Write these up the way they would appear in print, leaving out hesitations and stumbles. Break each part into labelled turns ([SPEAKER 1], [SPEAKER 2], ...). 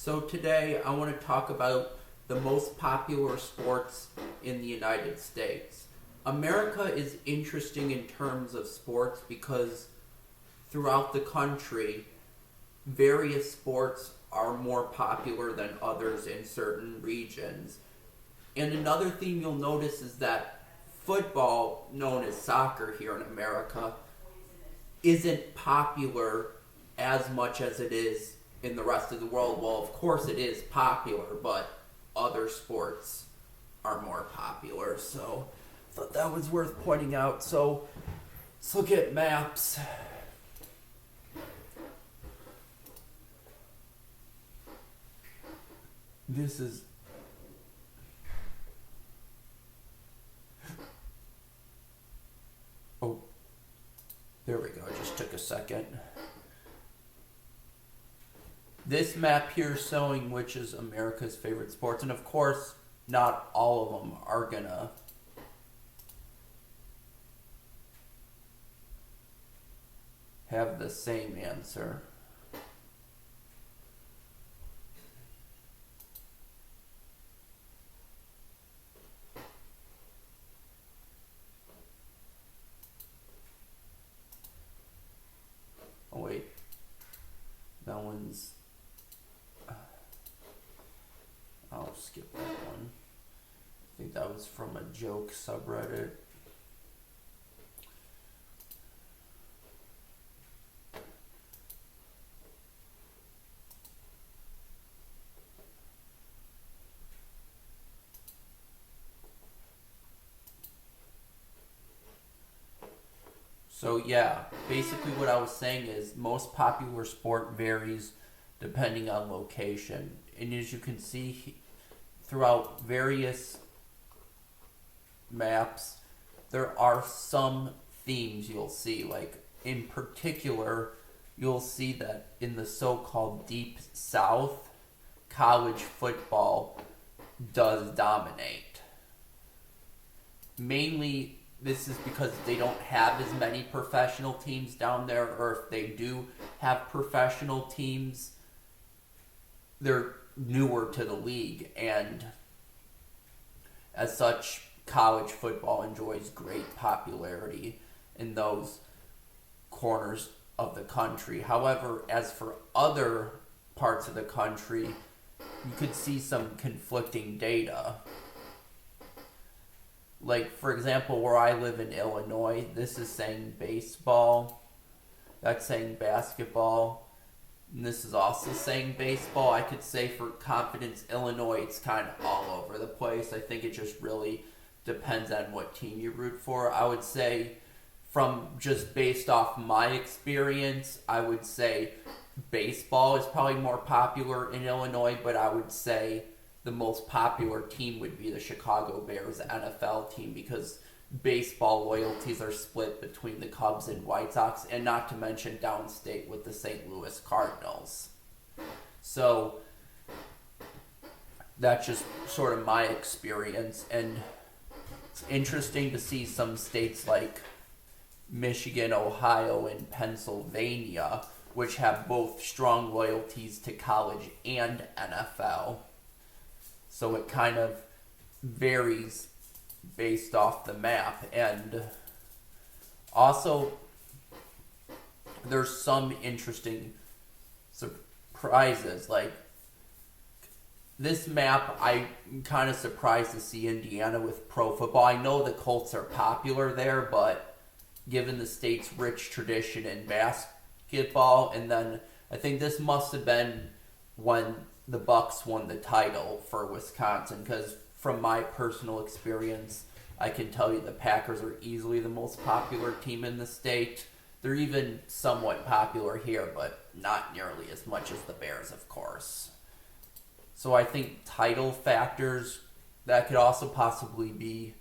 [SPEAKER 1] So today I want to talk about the most popular sports in the United States. America is interesting in terms of sports because throughout the country, various sports are more popular than others in certain regions. And another thing you'll notice is that football, known as soccer here in America, isn't popular as much as it is in the rest of the world. Well, of course it is popular, but other sports are more popular. So I thought that was worth pointing out. So let's look at maps. This is oh, there we go. It just took a second. This map here is showing which is America's favorite sports, and of course, not all of them are gonna have the same answer. Oh wait, that one's I'll skip that one. I think that was from a joke subreddit. So yeah, basically what I was saying is most popular sport varies depending on location. And as you can see throughout various maps, there are some themes you'll see. Like in particular, you'll see that in the so-called Deep South, college football does dominate. Mainly, this is because they don't have as many professional teams down there, or if they do have professional teams, they're newer to the league, and as such, college football enjoys great popularity in those corners of the country. However, as for other parts of the country, you could see some conflicting data. Like, for example, where I live in Illinois, this is saying baseball, that's saying basketball, and this is also saying baseball. I could say for confidence, Illinois, it's kind of all over the place. I think it just really depends on what team you root for. I would say, from just based off my experience, I would say baseball is probably more popular in Illinois, but I would say the most popular team would be the Chicago Bears NFL team, because baseball loyalties are split between the Cubs and White Sox, and not to mention downstate with the St. Louis Cardinals. So that's just sort of my experience, and it's interesting to see some states like Michigan, Ohio, and Pennsylvania, which have both strong loyalties to college and NFL. So it kind of varies based off the map. And also, there's some interesting surprises. Like, this map, I'm kind of surprised to see Indiana with pro football. I know the Colts are popular there, but given the state's rich tradition in basketball, and then I think this must have been when the Bucks won the title for Wisconsin, because from my personal experience, I can tell you the Packers are easily the most popular team in the state. They're even somewhat popular here, but not nearly as much as the Bears, of course. So I think title factors, that could also possibly be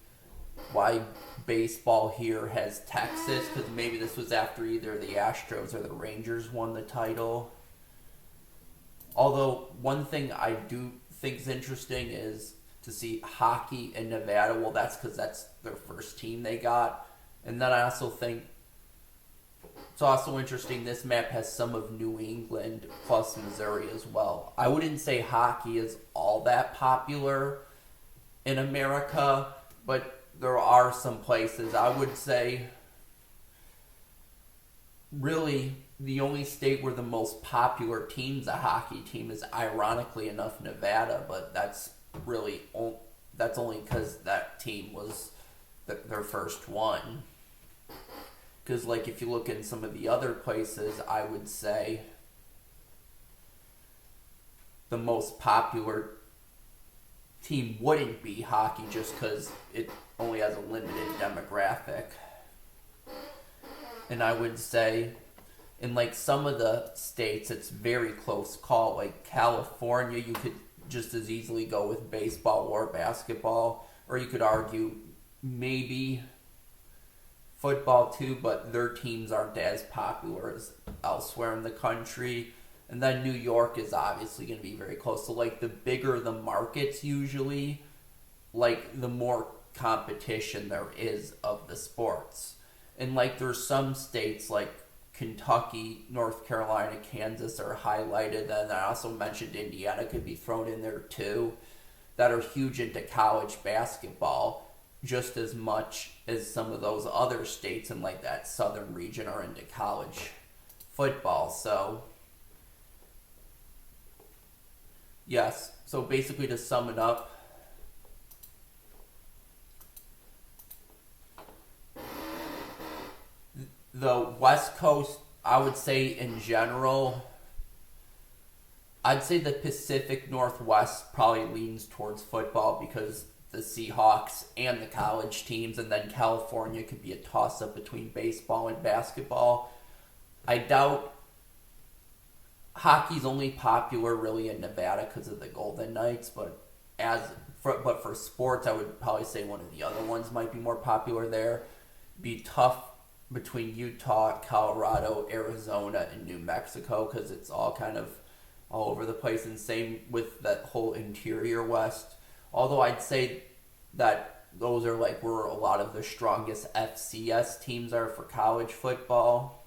[SPEAKER 1] why baseball here has Texas, because maybe this was after either the Astros or the Rangers won the title. Although, one thing I do think is interesting is to see hockey in Nevada. Well, that's because that's their first team they got. And then I also think It's also interesting, this map has some of New England plus Missouri as well. I wouldn't say hockey is all that popular in America, but there are some places. I would say really the only state where the most popular team's a hockey team is, ironically enough, Nevada, but that's only because that team was their first one. Because, like, if you look in some of the other places, I would say the most popular team wouldn't be hockey just because it only has a limited demographic. And I would say in, like, some of the states, it's very close call. Like, California, you could just as easily go with baseball or basketball, or you could argue maybe football too, but their teams aren't as popular as elsewhere in the country. And then New York is obviously going to be very close. So, like, the bigger the markets usually, like, the more competition there is of the sports. And, like, there's some states like Kentucky, North Carolina, Kansas are highlighted. And I also mentioned Indiana could be thrown in there too, that are huge into college basketball just as much as some of those other states in, like, that southern region are into college football. So yes, so basically to sum it up, the West Coast, I would say in general, I'd say the Pacific Northwest probably leans towards football because the Seahawks and the college teams, and then California could be a toss-up between baseball and basketball. I doubt hockey's only popular really in Nevada because of the Golden Knights, but for sports, I would probably say one of the other ones might be more popular there. Be tough between Utah, Colorado, Arizona, and New Mexico because it's all kind of all over the place, and same with that whole interior West. Although I'd say that those are, like, where a lot of the strongest FCS teams are for college football.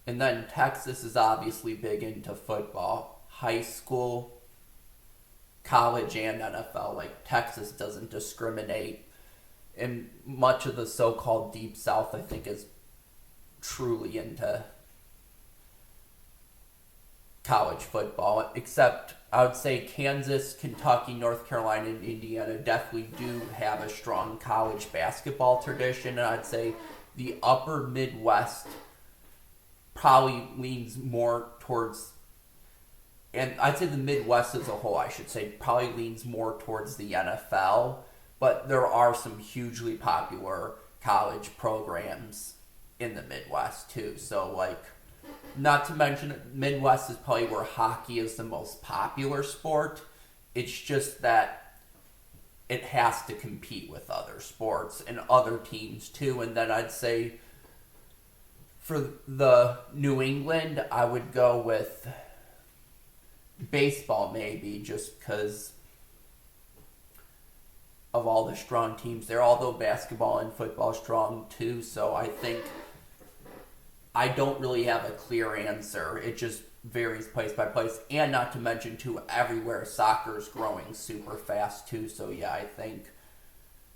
[SPEAKER 1] And then Texas is obviously big into football. High school, college, and NFL. Like, Texas doesn't discriminate. And much of the so-called Deep South, I think, is truly into college football, except I would say Kansas, Kentucky, North Carolina, and Indiana definitely do have a strong college basketball tradition, and I'd say the upper Midwest probably leans more towards, and I'd say the Midwest as a whole, I should say, probably leans more towards the NFL, but there are some hugely popular college programs in the Midwest too, so, like, not to mention, Midwest is probably where hockey is the most popular sport. It's just that it has to compete with other sports and other teams too. And then I'd say for the New England, I would go with baseball maybe, just because of all the strong teams there. Although basketball and football are strong too, so I think I don't really have a clear answer. It just varies place by place. And not to mention, too, everywhere soccer's growing super fast, too. So, yeah, I think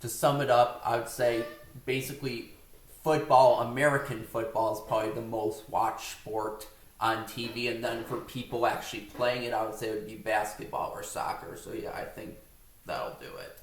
[SPEAKER 1] to sum it up, I would say basically football, American football, is probably the most watched sport on TV. And then for people actually playing it, I would say it would be basketball or soccer. So, yeah, I think that'll do it.